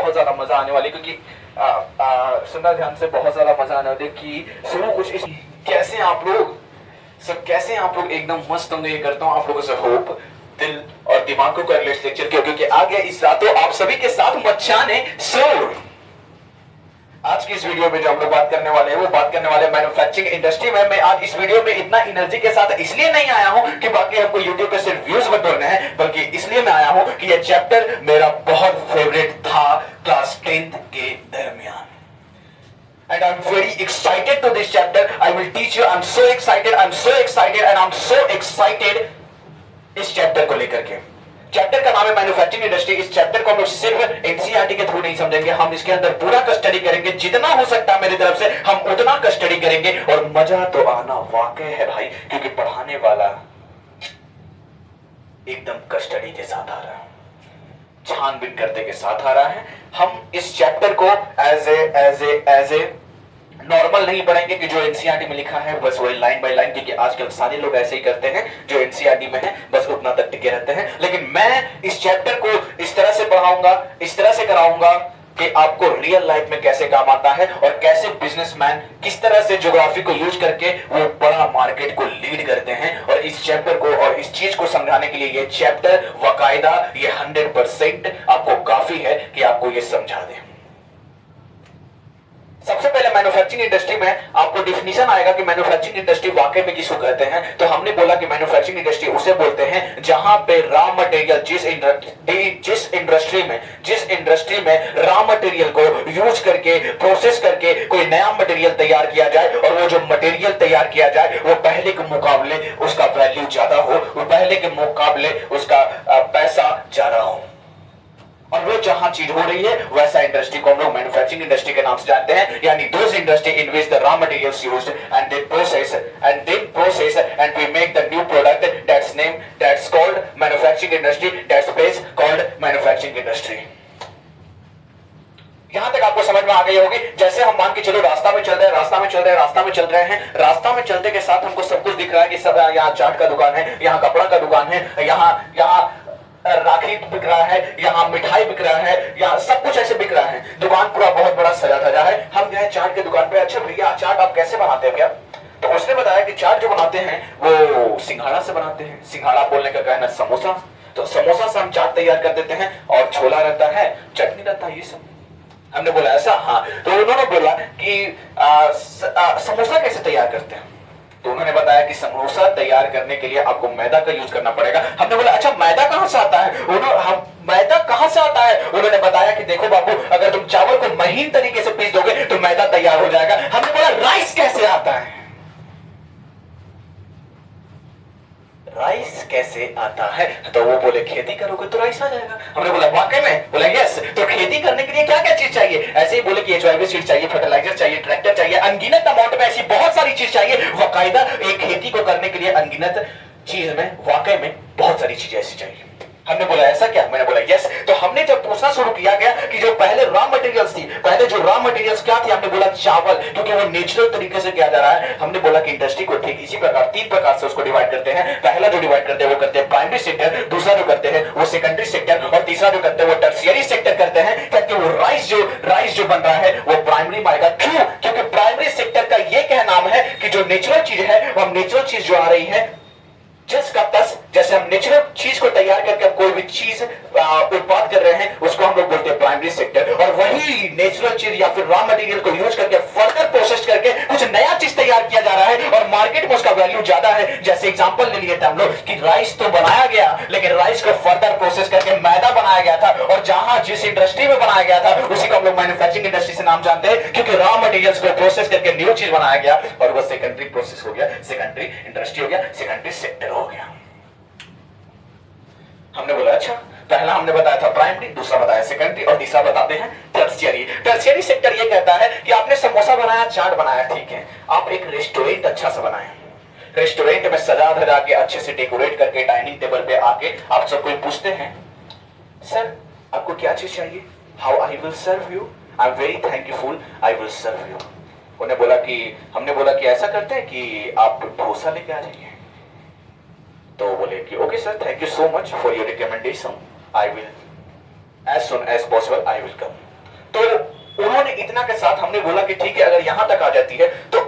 बहुत ज्यादा मजा आने वाली, क्योंकि सुनना ध्यान से, बहुत ज्यादा मजा आने वाली कि सुनो कुछ इस कैसे आप लोग सब, कैसे आप लोग एकदम मस्त होंगे। ये करता हूँ आप लोगों से होप, दिल और दिमाग को कर ले लेक्चर के, क्योंकि आ गया इस रातों आप सभी के साथ मचाने शोर। आज की इस वीडियो में जो हम लोग बात करने वाले हैं वो बात करने वाले मैन्युफैक्चरिंग इंडस्ट्री में। मैं आज इस वीडियो में इतना एनर्जी के साथ इसलिए नहीं आया हूं कि बाकी हमको यूट्यूब पे सिर्फ व्यूज बटोरने हैं, बल्कि इसलिए मैं आया हूं कि ये चैप्टर मेरा बहुत फेवरेट था क्लास 10th के दरमियान। And I'm very excited to this chapter. I will teach you. I'm so excited. I'm so excited and I'm so excited इस चैप्टर को लेकर के। चैप्टर का नाम है मैन्युफैक्चरिंग इंडस्ट्री। इस चैप्टर को हम लोग सिर्फ एनसीईआरटी के थ्रू नहीं समझेंगे, हम इसके अंदर पूरा का स्टडी करेंगे। जितना हो सकता है मेरी तरफ से हम उतना का स्टडी करेंगे, और मजा तो आना वाकई है भाई, क्योंकि पढ़ाने वाला एकदम कस्टडी के साथ आ रहा है, छानबीन करते के साथ आ रहा है। हम इस चैप्टर को एज ए नॉर्मल नहीं पढ़ेंगे कि जो एनसीईआरटी में लिखा है बस वही लाइन बाय लाइन, क्योंकि आजकल सारे लोग ऐसे ही करते हैं, जो एनसीईआरटी में है बस उतना तक टिके रहते हैं। लेकिन मैं इस चैप्टर को इस तरह से पढ़ाऊंगा, इस तरह से कराऊंगा कि आपको रियल लाइफ में कैसे काम आता है, और कैसे बिजनेसमैन किस तरह से ज्योग्राफी को यूज करके वो बड़ा मार्केट को लीड करते हैं। और इस चैप्टर को और इस चीज को समझाने के लिए ये चैप्टर बाकायदा ये 100% आपको काफी है कि आपको ये समझा दे। सबसे पहले मैन्युफैक्चरिंग इंडस्ट्री में आपको डिफिनीशन आएगा कि मैन्युफैक्चरिंग इंडस्ट्री वाकई में किसको कहते हैं। तो हमने बोला कि मैन्युफैक्चरिंग इंडस्ट्री उसे बोलते हैं जहां पे रॉ मटेरियल, जिस इंडस्ट्री में रॉ मटेरियल को यूज करके, प्रोसेस करके कोई नया मटेरियल तैयार किया जाए, और वो जो मटेरियल तैयार किया जाए वो पहले के मुकाबले उसका वैल्यू ज्यादा हो, वो पहले के मुकाबले उसका पैसा ज्यादा हो, और वो जहां चीज हो रही है वैसा इंडस्ट्री को हम लोग मैन्युफैक्चरिंग इंडस्ट्री के नाम से जानते हैं। यानी those industry in which the raw materials used and they process and we make the new product, that's called manufacturing industry, that's place called manufacturing industry. यहां तक आपको समझ में आ गई होगी। जैसे हम मान के चलो रास्ता में चल रहे हैं, रास्ता में चलते के साथ हमको सब कुछ दिख रहा है कि सब यहाँ चाट का दुकान है, यहाँ कपड़ा का दुकान है, यहाँ राखी बिक रहा है, यहाँ मिठाई बिक रहा है, यहाँ सब कुछ ऐसे बिक रहा है। दुकान पूरा बहुत बड़ा सजा धजा है। हम गए चाट की दुकान पे, अच्छा भैया चाट आप कैसे बनाते हैं क्या? तो उसने बताया कि चाट जो बनाते हैं वो सिंघाड़ा से बनाते हैं। सिंघाड़ा बोलने का कहना समोसा, तो समोसा से हम चाट तैयार कर देते हैं, और छोला रहता है, चटनी रहता है, ये सब। हमने बोला ऐसा, हाँ। तो उन्होंने बोला कि समोसा कैसे तैयार करते हैं? तो उन्होंने बताया कि समोसा तैयार करने के लिए आपको मैदा का यूज करना पड़ेगा। हमने बोला अच्छा मैदा कहां से आता है? मैदा कहां से आता है? उन्होंने बताया कि देखो बाबू, अगर तुम चावल को महीन तरीके से पीस दोगे तो मैदा तैयार हो जाएगा। हमने बोला राइस कैसे आता है? राइस कैसे आता है? तो वो बोले खेती करोगे तो राइस आ जाएगा। हमने बोला वाकई में? बोला यस। तो खेती करने के लिए क्या क्या चीज चाहिए? ऐसे ही बोले कि एचवाईवी सीड चाहिए, फर्टिलाइजर चाहिए, ट्रैक्टर चाहिए, अनगिनत अमाउंट में ऐसी बहुत सारी चीज चाहिए। बाकायदा एक खेती को करने के लिए अनगिनत चीज में वाकई में बहुत सारी चीजें ऐसी चाहिए। हमने बोला ऐसा क्या? मैंने बोला यस। तो हमने जब पूछना शुरू किया गया कि जो पहले रॉ मटेरियल्स थी, पहले जो रॉ मटेरियल्स क्या थी? हमने बोला चावल, क्योंकि वो नेचुरल तरीके से किया जा रहा है। हमने बोला कि इंडस्ट्री को ठीक इसी प्रकार 3 प्रकार से उसको डिवाइड करते हैं। पहला जो डिवाइड करते हैं वो करते हैं प्राइमरी सेक्टर, दूसरा जो करते हैं वो सेकेंडरी सेक्टर, और तीसरा जो करते हैं वो टर्शियरी सेक्टर करते हैं। ताकि वो राइस जो बन रहा है वो प्राइमरी में आएगा। क्यों? क्योंकि प्राइमरी सेक्टर का ये कहना है कि जो नेचुरल चीज है, वो हम नेचुरल चीज जो आ रही है जस का तस, जैसे हम नेचुरल चीज को तैयार करके कोई भी चीज उत्पाद कर रहे हैं उसको हम लोग बोलते हैं प्राइमरी सेक्टर। और वही नेचुरल चीज या फिर रॉ मटेरियल को यूज करके फर्दर प्रोसेस करके कुछ नया चीज तैयार किया जा रहा है, और मार्केट में उसका वैल्यू ज्यादा है। जैसे एग्जांपल ले लिए थे हम लोग कि राइस तो बनाया गया, लेकिन राइस को फर्दर प्रोसेस करके मैदा बनाया गया था, और जहां जिस इंडस्ट्री में बनाया गया था उसी को हम लोग मैन्युफैक्चरिंग इंडस्ट्री से नाम जानते हैं, क्योंकि रॉ मटेरियल्स को प्रोसेस करके न्यू चीज बनाया गया, और वो सेकेंडरी प्रोसेस हो गया, सेकेंडरी इंडस्ट्री हो गया, सेकेंडरी सेक्टर हो गया। हमने बोला अच्छा, पहला हमने बताया था प्राइमरी, दूसरा बताया सेकेंडरी, और तीसरा बताते हैं टर्शियरी। टर्शियरी सेक्टर ये कहता है कि आपने समोसा बनाया, चाट बनाया, ठीक है, आप एक रेस्टोरेंट अच्छा सा बनाए, रेस्टोरेंट में सजा धजा के अच्छे से डेकोरेट करके डाइनिंग टेबल पे आके आप सब कोई पूछते हैं सर आपको क्या चीज चाहिए? How I will serve you, I am very thankful, I will serve you. उन्हें बोला कि हमने बोला कि ऐसा करते हैं कि आप डोसा लेके आ जाइए। तो बोले कि okay sir, thank you so much for your recommendation, I will as soon as possible I will come. उन्होंने इतना के साथ हमने बोला कि ठीक है अगर यहां तक आ जाती है तो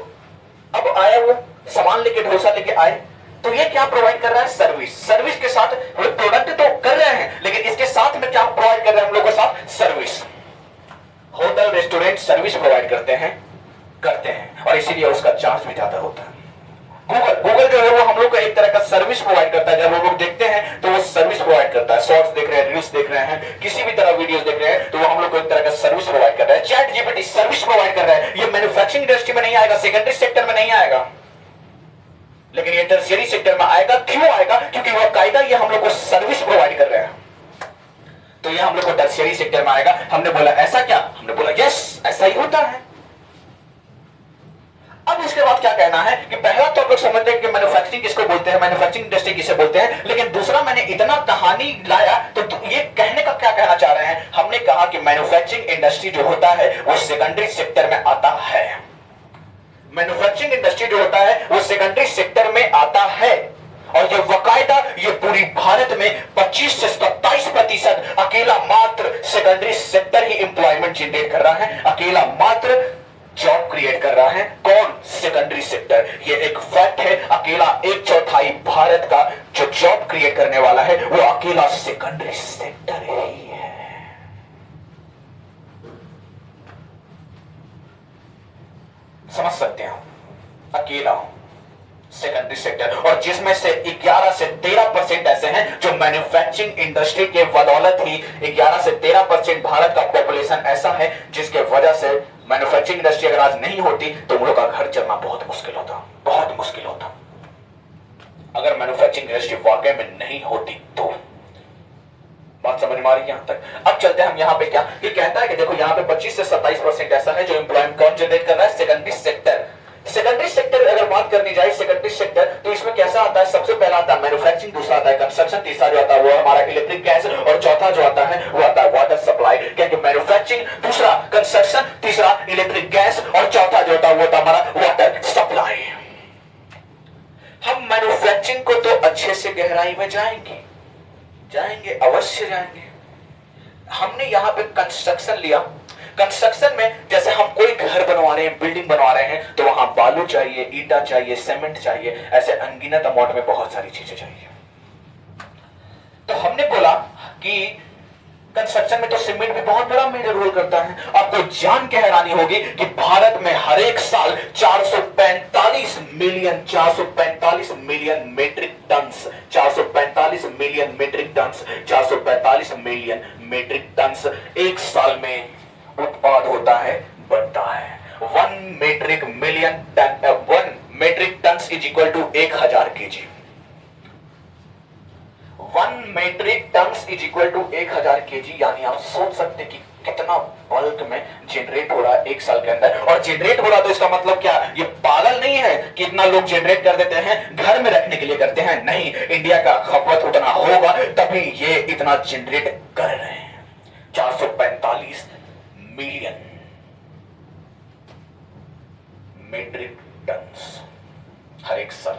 अब आया वो सामान लेके डोसा लेके आए तो ये क्या प्रोवाइड कर रहा है सर्विस। सर्विस के साथ वो प्रोडक्ट तो कर रहे हैं लेकिन इसके साथ में क्या प्रोवाइड कर रहे हैं हम लोग के साथ service. Hotel restaurant service provide करते हैं और इसीलिए उसका चार्ज भी ज्यादा होता है। गूगल जो है वो हम लोग को एक तरह का सर्विस प्रोवाइड करता है। जब हम लोग देखते हैं तो वो सर्विस प्रोवाइड करता है। शॉर्ट्स देख रहे हैं, रील्स देख रहे हैं, किसी भी तरह वीडियोस देख रहे हैं तो वो हम लोग को एक तरह का सर्विस प्रोवाइड कर रहा है। चैट जीपीटी सर्विस प्रोवाइड कर रहा है। ये मैन्युफैक्चरिंग इंडस्ट्री में नहीं आएगा, सेकेंडरी सेक्टर में नहीं आएगा, लेकिन ये टर्शियरी सेक्टर में आएगा। क्यों आएगा? क्योंकि वो कायदा ये हम लोग को सर्विस प्रोवाइड कर रहे हैं तो ये हम लोग को टर्शियरी सेक्टर में आएगा। हमने बोला ऐसा क्या? हमने बोला यस ऐसा ही होता है। अब इसके बाद क्या कहना है कि पहला तो आप लोग समझते हैं कि मैन्युफैक्चरिंग किसको बोलते हैं, मैन्युफैक्चरिंग इंडस्ट्री किसे बोलते हैं, लेकिन दूसरा मैंने इतना कहानी लाया तो ये कहने का क्या कहना चाह रहे हैं। हमने कहा कि मैन्युफैक्चरिंग इंडस्ट्री जो होता है वो सेकेंडरी सेक्टर में आता है। मैन्युफैक्चरिंग इंडस्ट्री जो होता है वो सेकेंडरी सेक्टर में आता है और ये वकायदा ये पूरी भारत में 25 से 27% अकेला मात्र सेकेंडरी सेक्टर ही एम्प्लॉयमेंट जनरेट कर रहा है, अकेला मात्र जॉब क्रिएट कर रहा है। कौन? Secondary sector. ये एक फैक्ट है। अकेला 1/4 भारत का जो जॉब क्रिएट करने वाला है वो अकेला सेकेंडरी सेक्टर ही है। समझ सकते हैं? अकेला सेकेंडरी सेक्टर और जिसमें से 11 से 13% ऐसे हैं जो मैन्युफैक्चरिंग इंडस्ट्री के बदौलत ही 11 से 13% भारत का पॉपुलेशन ऐसा है जिसके वजह से मैन्युफैक्चरिंग इंडस्ट्री अगर आज नहीं होती तो उन लोगों का घर चलना बहुत मुश्किल होता, बहुत मुश्किल होता। अगर मैन्युफैक्चरिंग इंडस्ट्री वाकई में नहीं होती तो बात समझ में आ रही है यहां तक। अब चलते हैं हम यहां पे क्या कि कहता है कि देखो यहां पे 25 से 27% ऐसा है जो एम्प्लॉयमेंट कौन जनरेट कर रहा है? Secondary sector. सेकेंडरी सेक्टर अगर बात करनी जाए सेकेंडरी सेक्टर तो इसमें कैसा आता है? सबसे पहला आता है मैन्युफैक्चरिंग, दूसरा आता है कंस्ट्रक्शन, तीसरा जो आता है वो हमारा इलेक्ट्रिक गैस और चौथा जो आता है वो आता है वाटर सप्लाई। क्योंकि मैन्युफैक्चरिंग, दूसरा कंस्ट्रक्शन, तीसरा इलेक्ट्रिक गैस और चौथा जो होता है वो होता है हमारा वाटर सप्लाई। हम मैन्युफैक्चरिंग को तो अच्छे से गहराई में जाएंगे अवश्य जाएंगे। हमने यहां पे कंस्ट्रक्शन लिया। कंस्ट्रक्शन में जैसे हम कोई घर बनवा रहे हैं, बिल्डिंग बनवा रहे हैं तो वहां बालू चाहिए, ईटा चाहिए, सीमेंट चाहिए, ऐसे अनगिनत अमाउंट में बहुत सारी चीजें चाहिए। तो हमने बोला कि कंस्ट्रक्शन में तो सीमेंट भी बहुत बड़ा मेजर रोल करता है। आपको जान के हैरानी होगी कि भारत में हर एक साल 445 million metric tons 445 million metric tons 445 million metric tons एक साल में उत्पाद होता है, बनता है। 1 metric tons is equal to 1000 KG. 1 metric tons is equal to 1000 KG. यानी आप सोच सकते कि कितना बल्क में जनरेट हो रहा है एक साल के अंदर। और जनरेट हो रहा तो इसका मतलब क्या? ये पागल नहीं है कि इतना लोग जनरेट कर देते हैं घर में रखने के लिए करते हैं, नहीं। इंडिया का खपत उतना होगा तभी ये इतना जनरेट कर रहे हैं। 445 मिलियन मेट्रिक टन्स हर एक साल।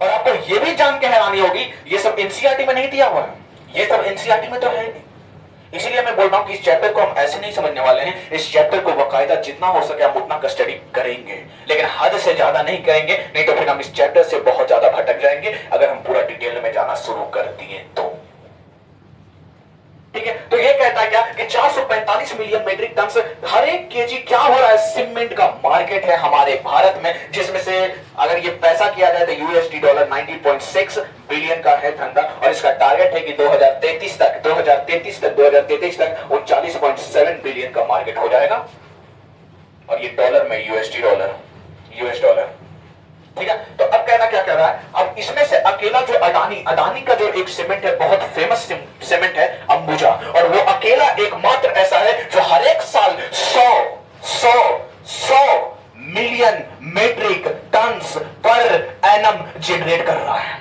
और आपको यह भी जान के हैरानी होगी ये सब एनसीईआरटी में नहीं दिया हुआ है, ये सब एनसीईआरटी में तो है नहीं। इसीलिए मैं बोल रहा हूं कि इस चैप्टर को हम ऐसे नहीं समझने वाले हैं। इस चैप्टर को बकायदा जितना हो सके हम उतना स्टडी करेंगे, लेकिन हद से ज्यादा नहीं करेंगे, नहीं तो फिर हम इस चैप्टर से बहुत ज्यादा भटक जाएंगे अगर हम पूरा डिटेल में जाना शुरू कर दिए तो। ठीक है, तो ये कहता है क्या कि 445 मिलियन मेट्रिक टन से हर एक केजी क्या हो रहा है? सीमेंट का मार्केट है हमारे भारत में, जिसमें से अगर ये पैसा किया जाए तो यूएसडी डॉलर 90.6 बिलियन का है धंधा। और इसका टारगेट है कि 2033 तक 39.7 बिलियन का मार्केट हो जाएगा। और ये डॉलर में यूएस डॉलर। ठीक है, तो अब कहना क्या कह रहा है? अब इसमें से अकेला जो अडानी का जो एक सीमेंट है, बहुत फेमस सीमेंट है अंबुजा, और वो अकेला एकमात्र ऐसा है जो हर एक साल 100 million metric tons per annum generate कर रहा है।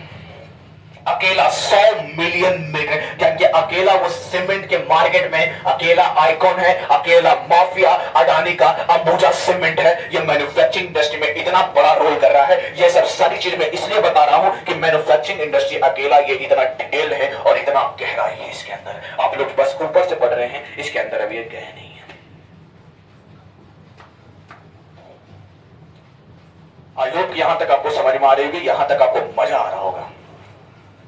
अकेला 100 मिलियन मीटर, क्योंकि अकेला वो सीमेंट के मार्केट में अकेला आइकॉन है, अकेला माफिया अडानी का अंबुजा सीमेंट है। ये मैन्युफैक्चरिंग इंडस्ट्री में इतना बड़ा रोल कर रहा है। ये सब सारी चीज मैं इसलिए बता रहा हूं कि मैन्युफैक्चरिंग इंडस्ट्री अकेला ये इतना डिटेल है और इतना गहराई है इसके अंदर। आप लोग बस ऊपर से पढ़ रहे हैं, इसके अंदर अभी ये गहराई नहीं है। आई होप यहां तक आपको समझ में आ रही होगी, यहां तक आपको मजा आ रहा होगा।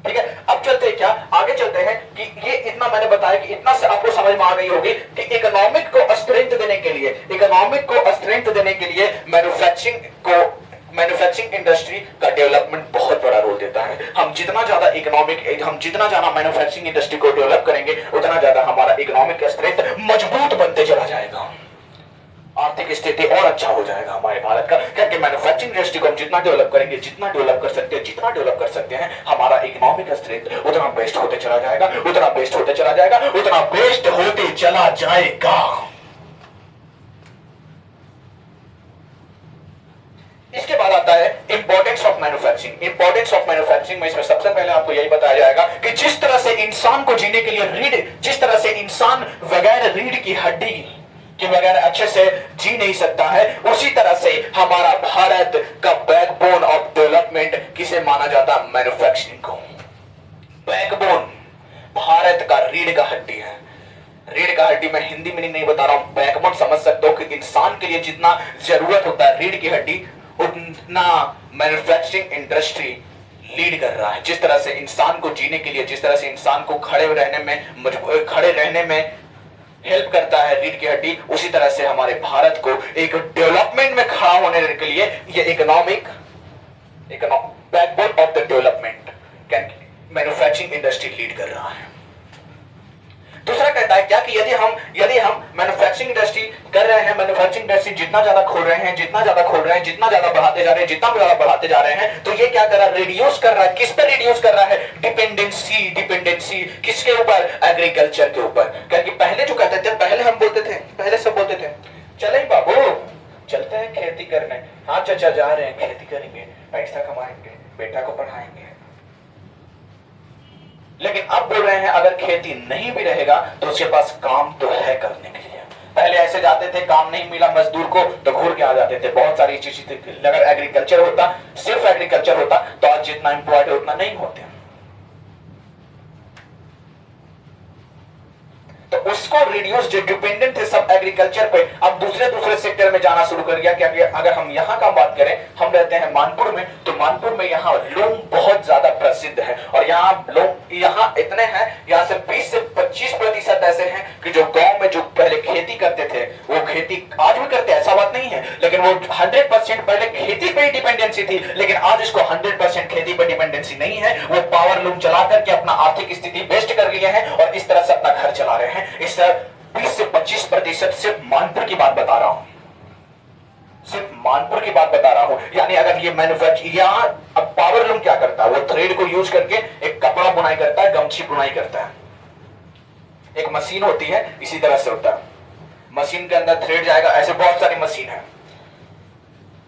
ठीक है, अब चलते हैं, क्या आगे चलते हैं कि ये इतना मैंने बताया कि इतना से आपको समझ में आ गई होगी कि इकोनॉमिक को स्ट्रेंथ देने के लिए, इकोनॉमिक को स्ट्रेंथ देने के लिए मैन्युफैक्चरिंग इंडस्ट्री का डेवलपमेंट बहुत बड़ा रोल देता है। हम जितना ज्यादा मैन्युफैक्चरिंग इंडस्ट्री को डेवलप करेंगे उतना ज्यादा हमारा इकोनॉमिक स्ट्रेंथ मजबूत बनते चला जाएगा, आर्थिक स्थिति और अच्छा हो जाएगा हमारे भारत का। क्योंकि मैन्युफैक्चरिंग इंडस्ट्री को हम जितना डेवलप करेंगे, जितना डेवलप कर सकते हैं हमारा इकोनॉमिक स्ट्रेंथ उतना बेस्ट होते चला जाएगा, उतना बेस्ट होते चला जाएगा, उतना बेस्ट होते चला जाएगा। इसके बाद आता है importance of manufacturing. Importance of manufacturing में इसमें सबसे पहले आपको यही बताया जाएगा कि जिस तरह से इंसान को जीने के लिए जिस तरह से इंसान बगैर रीढ़ की हड्डी के बगैर अच्छे से जी नहीं सकता है, उसी तरह से हमारा भारत का बैकबोन ऑफ डेवलपमेंट किसे माना जाता है? मैन्युफैक्चरिंग को। बैकबोन भारत का रीढ़ का हड्डी है। रीढ़ का हड्डी मैं हिंदी में नहीं बता रहा हूं, बैकबोन समझ सकते हो कि इंसान के लिए जितना जरूरत होता है रीढ़ की हड्डी, उतना मैन्युफैक्चरिंग इंडस्ट्री लीड कर रहा है। जिस तरह से इंसान को जीने के लिए, जिस तरह से इंसान को खड़े रहने में हेल्प करता है रीढ़ की हड्डी, उसी तरह से हमारे भारत को एक डेवलपमेंट में खड़ा होने के लिए ये economic backbone of the development manufacturing industry lead कर रहा है। दूसरा कहता है क्या कि यदि हम मैन्युफैक्चरिंग इंडस्ट्री कर रहे हैं, मैन्युफैक्चरिंग इंडस्ट्री जितना ज्यादा खोल रहे हैं, जितना ज्यादा बढ़ाते जा रहे हैं, तो ये क्या कर रहा है? रिड्यूस कर रहा है। किस पे रिड्यूस कर रहा है? डिपेंडेंसी किसके ऊपर? एग्रीकल्चर के ऊपर। क्योंकि पहले जो कहते थे, पहले सब बोलते थे चले बाबू चलते हैं खेती करने, हाँ चाचा जा रहे हैं खेती करेंगे, पैसा कमाएंगे, बेटा को पढ़ाएंगे। लेकिन अब बोल रहे हैं अगर खेती नहीं भी रहेगा तो उसके पास काम तो है करने के लिए। पहले ऐसे जाते थे, काम नहीं मिला मजदूर को तो घूर के आ जाते थे, बहुत सारी चीजें। अगर एग्रीकल्चर होता, सिर्फ एग्रीकल्चर होता तो आज जितना एम्प्लॉयड है उतना नहीं होते। तो उसको रिड्यूस, जो डिपेंडेंट थे सब एग्रीकल्चर पे, अब दूसरे सेक्टर में जाना शुरू कर दिया। क्योंकि अगर हम यहाँ का बात करें, हम रहते हैं मानपुर में, तो मानपुर में यहाँ लूम बहुत ज्यादा प्रसिद्ध है। और यहाँ इतने हैं, यहाँ से 20 से 25% ऐसे हैं कि जो गांव में जो पहले खेती करते थे वो खेती आज भी करते हैं, ऐसा बात नहीं है, लेकिन वो 100% पहले खेती पे ही डिपेंडेंसी थी। लेकिन आज इसको 100% खेती पे डिपेंडेंसी नहीं है, वो पावर लूम चला करके अपना आर्थिक स्थिति बेस्ट कर लिए हैं और इस तरह से अपना घर चला रहे हैं। इस 20 से 25% सिर्फ मानपुर की बात बता रहा हूं, यानी अगर ये मैन्युफैक्चर यहाँ, अब पावर लूम क्या करता है? वो थ्रेड को यूज करके एक कपड़ा बुनाई करता है, गमछी बुनाई करता है। एक मशीन होती है, इसी तरह से होता है, मशीन के अंदर थ्रेड जाएगा, ऐसे बहुत सारी मशीन है।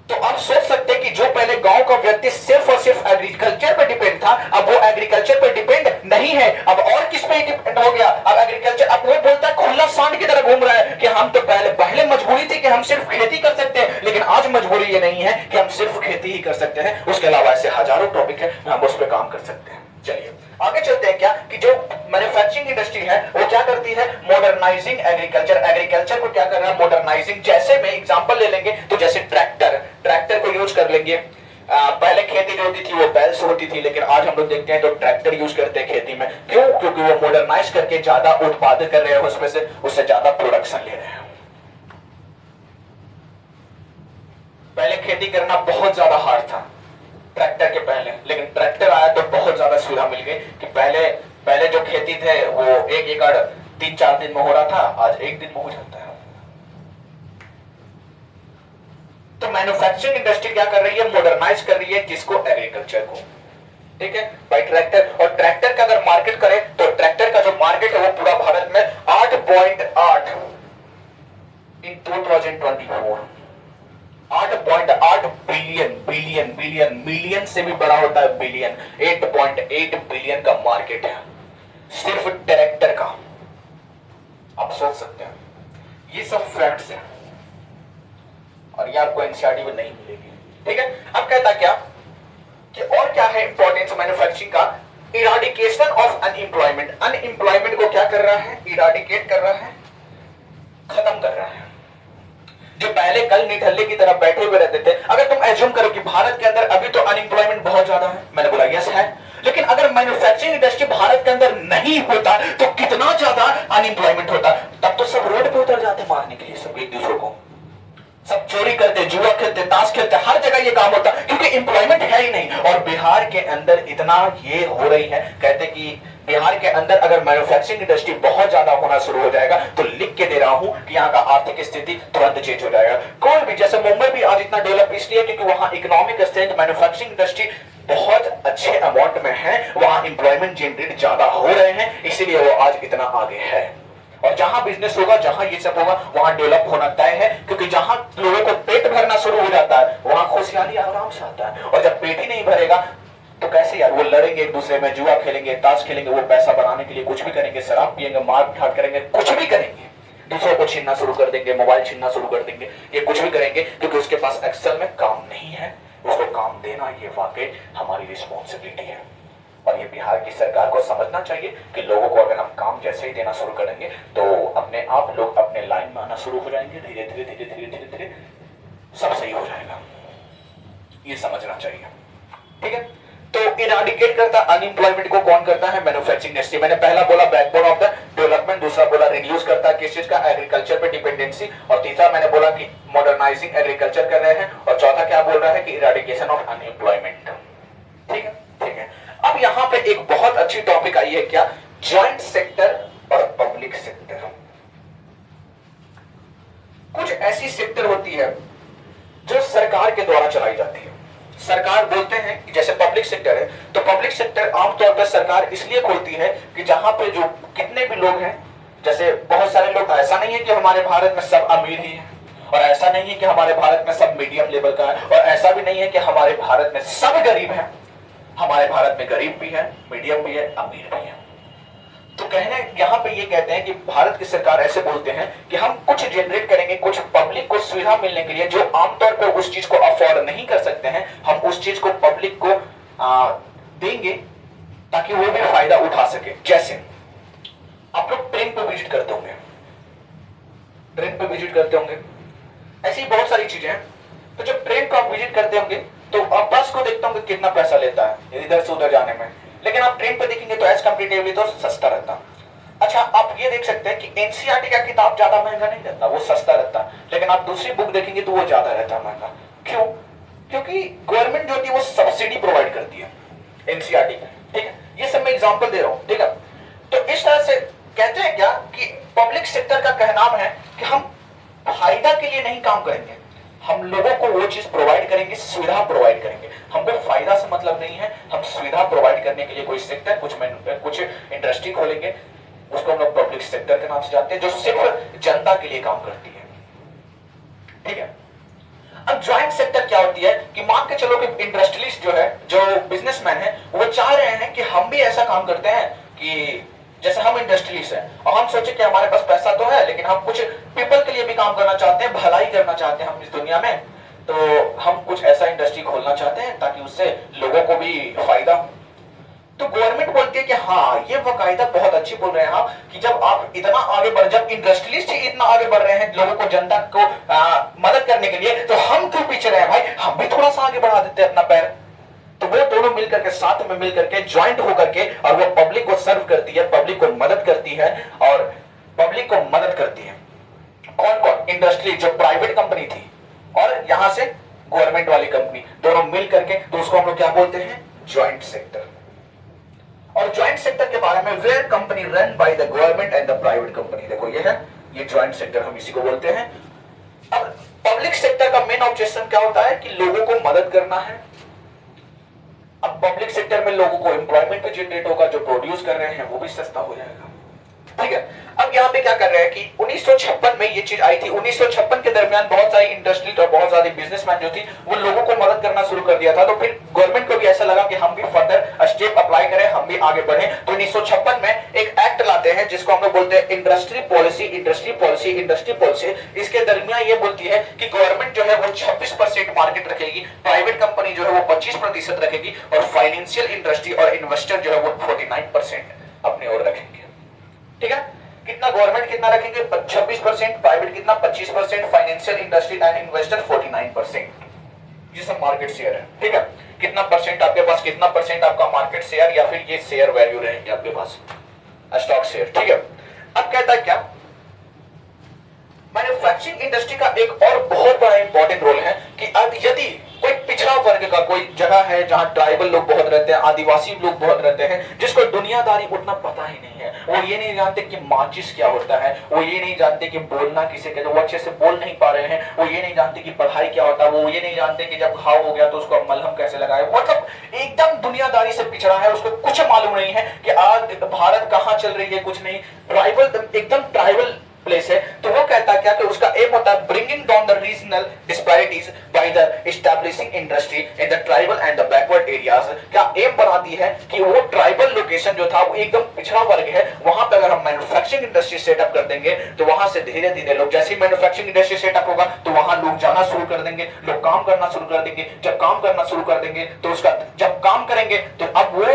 तो आप सोच सकते हैं कि जो पहले गांव का व्यक्ति सिर्फ और सिर्फ एग्रीकल्चर पर डिपेंड था, अब वो एग्रीकल्चर पर डिपेंड नहीं है, अब और किस पे डिपेंड हो गया? अब एग्रीकल्चर, अब वो बोलता है, खुला सांड की तरह घूम रहा है कि हम तो पहले मजबूरी थी कि हम सिर्फ खेती कर सकते हैं, लेकिन आज मजबूरी ये नहीं है कि हम सिर्फ खेती ही कर सकते हैं, उसके अलावा ऐसे हजारों टॉपिक है, हम उस पर काम कर सकते हैं। चलिए आगे चलते हैं। क्या कि जो मैन्युफैक्चरिंग इंडस्ट्री है वो क्या करती है? मॉडर्नाइजिंग एग्रीकल्चर को क्या कर रहा है? मॉडर्नाइजिंग। जैसे में एग्जांपल ले लेंगे तो जैसे ट्रैक्टर को यूज कर लेंगे। पहले खेती जो होती थी वो बैल से होती थी, लेकिन आज हम लोग देखते हैं तो ट्रैक्टर यूज करते हैं खेती में। क्यों? क्योंकि वो मॉडर्नाइज करके ज्यादा उत्पादन कर रहे हैं, उसमें से उससे ज्यादा प्रोडक्शन ले रहे हैं। पहले खेती करना बहुत ज्यादा हार्ड था ट्रैक्टर के पहले, लेकिन ट्रैक्टर आया तो बहुत ज्यादा सुविधा मिल गई कि पहले जो खेती थे वो 1 एकड़ 3-4 दिन में हो रहा था, आज 1 दिन में हो जाता है। तो मैन्युफैक्चरिंग इंडस्ट्री क्या कर रही है? मॉडर्नाइज कर रही है किसको? एग्रीकल्चर को। ठीक है भाई, ट्रैक्टर। और ट्रैक्टर का अगर मार्केट करें तो ट्रैक्टर का जो मार्केट है वो पूरा भारत में 8.8 इन 2024 8.8 बिलियन, मिलियन से भी बड़ा होता है बिलियन। 8.8 बिलियन का मार्केट है सिर्फ ट्रैक्टर का। आप सोच सकते हैं, ये सब फैक्ट्स हैं और ये आपको एनसीईआरटी में नहीं मिलेगी। ठीक है, अब कहता क्या कि और क्या है इंपॉर्टेंस मैन्युफैक्चरिंग का? Eradication of unemployment. अनएम्प्लॉयमेंट को क्या कर रहा है? इराडिकेट कर रहा है, खत्म कर रहा है। जो पहले कल निठल्ले की तरह बैठे हुए रहते थे, अगर तुम एज्यूम करो कि भारत के अंदर अभी तो अनएम्प्लॉयमेंट बहुत ज्यादा है, मैंने बोला यस है, लेकिन अगर मैन्युफैक्चरिंग इंडस्ट्री भारत के अंदर नहीं होता तो कितना ज्यादा अनएम्प्लॉयमेंट होता। तब तो सब रोड पे उतर जाते मारने के लिए सब एक दूसरे को, सब चोरी करते, जुआ खेलते, ताश खेलते, हर जगह ये काम होता, क्योंकि एम्प्लॉयमेंट है ही नहीं। और बिहार के अंदर इतना ये हो रही है, कहते कि बिहार के अंदर अगर मैन्युफैक्चरिंग इंडस्ट्री बहुत ज्यादा होना शुरू हो जाएगा तो लिख के दे रहा हूं कि यहाँ का आर्थिक स्थिति तुरंत चेंज हो जाएगा। कोई भी, जैसे मुंबई भी आज इतना डेवलप इसलिए क्योंकि वहां इकोनॉमिक स्ट्रेंथ, मैन्युफैक्चरिंग इंडस्ट्री बहुत अच्छे अमाउंट में है, वहां एम्प्लॉयमेंट जनरेट ज्यादा हो रहे हैं, इसीलिए वो आज इतना आगे है। और जहां बिजनेस होगा, जहां ये सब होगा, वहां डेवलप होना तय है, क्योंकि जहां लोगों को पेट भरना शुरू हो जाता है वहां खुशहाली आराम से आता है। और जब पेट ही नहीं भरेगा तो कैसे यार, वो लड़ेंगे एक दूसरे में, जुआ खेलेंगे, ताश खेलेंगे, वो पैसा बनाने के लिए कुछ भी करेंगे, शराब पिएंगे, मार ठाट करेंगे, कुछ भी करेंगे, दूसरों को छीनना शुरू कर देंगे, मोबाइल छीनना शुरू कर देंगे, ये कुछ भी करेंगे, क्योंकि उसके पास एक्सेल में काम नहीं है। उसको काम देना ये वाकई हमारी रिस्पॉन्सिबिलिटी है। और ये बिहार की सरकार को समझना चाहिए कि लोगों को अगर हम काम जैसे ही देना शुरू करेंगे तो अपने आप लोग अपने लाइन में आना शुरू हो जाएंगे, धीरे धीरे धीरे धीरे धीरे धीरे सब सही हो जाएगा, ये समझना चाहिए। ठीक है, तो इराडिकेट करता अनएम्प्लॉयमेंट को कौन करता है? Manufacturing industry. मैंने पहला बोला बैकबोन ऑफ द डेवलपमेंट, दूसरा बोला रिड्यूस करता है किस चीज का? एग्रीकल्चर पे डिपेंडेंसी, और तीसरा मैंने बोला कि मॉडर्नाइजिंग एग्रीकल्चर कर रहे हैं, और चौथा क्या बोल रहा है कि इराडिकेशन ऑफ अनएम्प्लॉयमेंट। ठीक है, ठीक है। अब यहां पे एक बहुत अच्छी टॉपिक आई है, क्या? ज्वाइंट सेक्टर और पब्लिक सेक्टर। कुछ ऐसी सेक्टर होती है जो सरकार के द्वारा चलाई जाती है। सरकार बोलते हैं कि जैसे पब्लिक सेक्टर है, तो पब्लिक सेक्टर आमतौर पर सरकार इसलिए खोलती है कि जहां पे जो कितने भी लोग हैं, जैसे बहुत सारे लोग, ऐसा नहीं है कि हमारे भारत में सब अमीर ही है, और ऐसा नहीं है कि हमारे भारत में सब मीडियम लेवल का है, और ऐसा भी नहीं है कि हमारे भारत में सब गरीब है। हमारे भारत में गरीब भी है, मीडियम भी है, अमीर भी है। तो कहने यहां पे ये कहते हैं कि भारत की सरकार ऐसे बोलते हैं कि हम कुछ जनरेट करेंगे, कुछ पब्लिक को सुविधा मिलने के लिए जो आमतौर पर उस चीज को अफोर्ड नहीं कर सकते हैं, हम उस चीज को पब्लिक को देंगे ताकि वो भी फायदा उठा सके। जैसे आप लोग ट्रेन पे विजिट करते होंगे, ट्रेन पे विजिट करते होंगे, ऐसी बहुत सारी चीजें हैं। तो जब ट्रेन को आप विजिट करते होंगे तो आप बस को देखते होंगे कितना पैसा लेता है इधर से उधर जाने में, लेकिन आप ट्रेन पे देखेंगे तो एज कंपेरेटिवली तो सस्ता रहता। अच्छा, आप ये देख सकते हैं कि एनसीईआरटी का किताब ज्यादा महंगा नहीं रहता, वो सस्ता रहता, लेकिन आप दूसरी बुक देखेंगे तो वो ज्यादा रहता है महंगा। क्यों? क्योंकि गवर्नमेंट जो होती है वो सब्सिडी प्रोवाइड करती है एनसीईआरटी। ठीक है, ये सब मैं एग्जांपल दे रहा हूं। ठीक है, तो इस तरह से कहते हैं क्या कि पब्लिक सेक्टर का कहना है कि हम फायदा के लिए नहीं काम करेंगे, हम लोगों को वो चीज प्रोवाइड करेंगे, सुविधा प्रोवाइड करेंगे। हमको फायदा से मतलब नहीं है, हम सुविधा प्रोवाइड करने के लिए कोई सेक्टर, कुछ इंडस्ट्री खोलेंगे, उसको हम लोग पब्लिक सेक्टर के नाम से जानते हैं, जो सिर्फ जनता के लिए काम करती है। ठीक है, अब ज्वाइंट सेक्टर क्या होती है कि मान के चलो कि इंडस्ट्रियलिस्ट जो है, जो बिजनेसमैन है, वो चाह रहे हैं कि हम भी ऐसा काम करते हैं कि जैसे हम इंडस्ट्रियलिस्ट हैं और हम सोचे कि हमारे पास पैसा तो है, लेकिन हम कुछ पीपल के लिए भी काम करना चाहते हैं, भलाई करना चाहते हैं हम इस दुनिया में, तो हम कुछ ऐसा इंडस्ट्री खोलना चाहते हैं ताकि उससे लोगों को भी फायदा हो। तो गवर्नमेंट बोलती है कि हाँ, ये वकायदा बहुत अच्छी बोल रहे हैं आप कि जब आप इतना आगे बढ़, जब इंडस्ट्रियलिस्ट ही इतना आगे बढ़ रहे हैं लोगों को, जनता को मदद करने के लिए, तो हम क्यों पीछे रहे भाई, हम भी थोड़ा सा आगे बढ़ा देते हैं अपना पैर। तो वो दोनों मिलकर के, साथ में मिलकर के, ज्वाइंट होकर के, और वो पब्लिक को सर्व करती है, पब्लिक को मदद करती है, और पब्लिक को मदद करती है। कौन कौन? इंडस्ट्री जो प्राइवेट कंपनी थी और यहां से गवर्नमेंट वाली कंपनी, दोनों मिल करके, तो उसको हम लोग क्या बोलते हैं? Joint sector. और ज्वाइंट सेक्टर के बारे में, where company run by the government and the private company, देखो ये है, ये ज्वाइंट सेक्टर, हम इसी को बोलते हैं। अब पब्लिक सेक्टर का मेन ऑब्जेक्शन क्या होता है कि लोगों को मदद करना है। अब पब्लिक सेक्टर में लोगों को एम्प्लॉयमेंट भी जनरेट होगा, जो प्रोड्यूस कर रहे हैं वो भी सस्ता हो जाएगा। ठीक है, अब यहाँ पे क्या कर रहे हैं कि 1956 में ये चीज आई थी। 1956 के दरमियान बहुत सारी इंडस्ट्री और बहुत सारी बिजनेसमैन जो थी वो लोगों को मदद करना शुरू कर दिया था। तो फिर गवर्नमेंट को भी ऐसा लगा कि हम भी फर्दर स्टेप अप्लाई करें, हम भी आगे बढ़े। तो 1956 में एक एक्ट लाते हैं जिसको हम लोग बोलते हैं industry policy, industry policy, industry policy. इसके दरमियान ये बोलती है कि गवर्नमेंट जो है वो 26% मार्केट रखेगी, प्राइवेट कंपनी जो है वो 25% रखेगी, और फाइनेंशियल इंडस्ट्री और इन्वेस्टर जो है वो 49% अपनी ओर रखेंगे। ठीक है, कितना गवर्नमेंट कितना रखेंगे 26%, प्राइवेट कितना 25%, फाइनेंशियल इंडस्ट्री एंड इन्वेस्टर 49%। ये सब मार्केट शेयर है, ठीक है। कितना परसेंट आपके पास, कितना परसेंट आपका मार्केट शेयर या फिर ये शेयर वैल्यू रहेंगे आपके पास, स्टॉक शेयर, ठीक है। अब कहता है क्या, मैन्युफैक्चरिंग इंडस्ट्री का एक और बहुत बड़ा इंपॉर्टेंट रोल है कि यदि कोई पिछड़ा वर्ग का कोई जगह है जहां ट्राइबल लोग बहुत रहते हैं, आदिवासी लोग बहुत रहते हैं, जिसको दुनियादारी उतना पता ही नहीं है, वो ये नहीं जानते कि माचिस क्या होता है, वो ये नहीं जानते कि बोलना किसे कहते हैं, वो अच्छे से बोल नहीं पा रहे हैं, वो ये नहीं जानते कि पढ़ाई क्या होता है, वो ये नहीं जानते कि जब घाव हो गया तो उसको मलहम कैसे लगाए, मतलब एकदम दुनियादारी से पिछड़ा है, उसको कुछ मालूम नहीं है कि आज भारत कहाँ चल रही है, कुछ नहीं, ट्राइबल एकदम ट्राइबल प्लेस है। तो वो कहता क्या कि उसका एम होता है bringing down the regional disparities by the establishing industry in the tribal and the backward areas. क्या एम बनाती है कि वो ट्राइबल लोकेशन जो था वो एकदम पिछड़ा वर्ग है, वहां पे अगर हम मैन्युफैक्चरिंग इंडस्ट्री सेटअप कर देंगे तो वहां से धीरे धीरे लोग, जैसे ही मैन्युफैक्चरिंग इंडस्ट्री सेटअप होगा तो वहां लोग जाना शुरू कर देंगे, लोग काम करना शुरू कर देंगे। जब काम करना शुरू कर देंगे तो उसका, जब काम करेंगे तो अब वो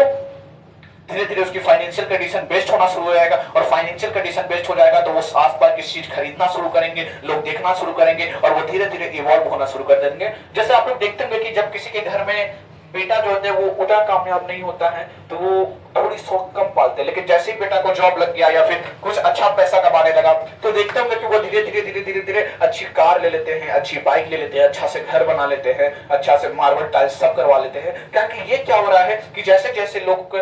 धीरे धीरे उसकी फाइनेंशियल कंडीशन बेस्ट होना शुरू हो जाएगा, और फाइनेंशियल कंडीशन बेस्ट हो जाएगा तो वो आसपास की चीज खरीदना शुरू करेंगे, लोग देखना शुरू करेंगे और वो धीरे धीरे इवॉल्व होना शुरू कर देंगे। जैसे आप लोग देखते होंगे कि जब किसी के घर में बेटा जो होता है वो उतना कामयाब नहीं होता है तो वो थोड़ी शौक कम पालते हैं, लेकिन जैसे ही बेटा को जॉब लग गया या फिर कुछ अच्छा पैसा कमाने लगा तो देखते होंगे कि वो धीरे धीरे धीरे धीरे धीरे अच्छी कार ले लेते हैं, अच्छी बाइक ले लेते हैं, अच्छा से घर बना लेते हैं, अच्छा से मार्बल टाइल्स सब करवा लेते हैं। क्या कि ये क्या हो रहा है कि जैसे जैसे लोग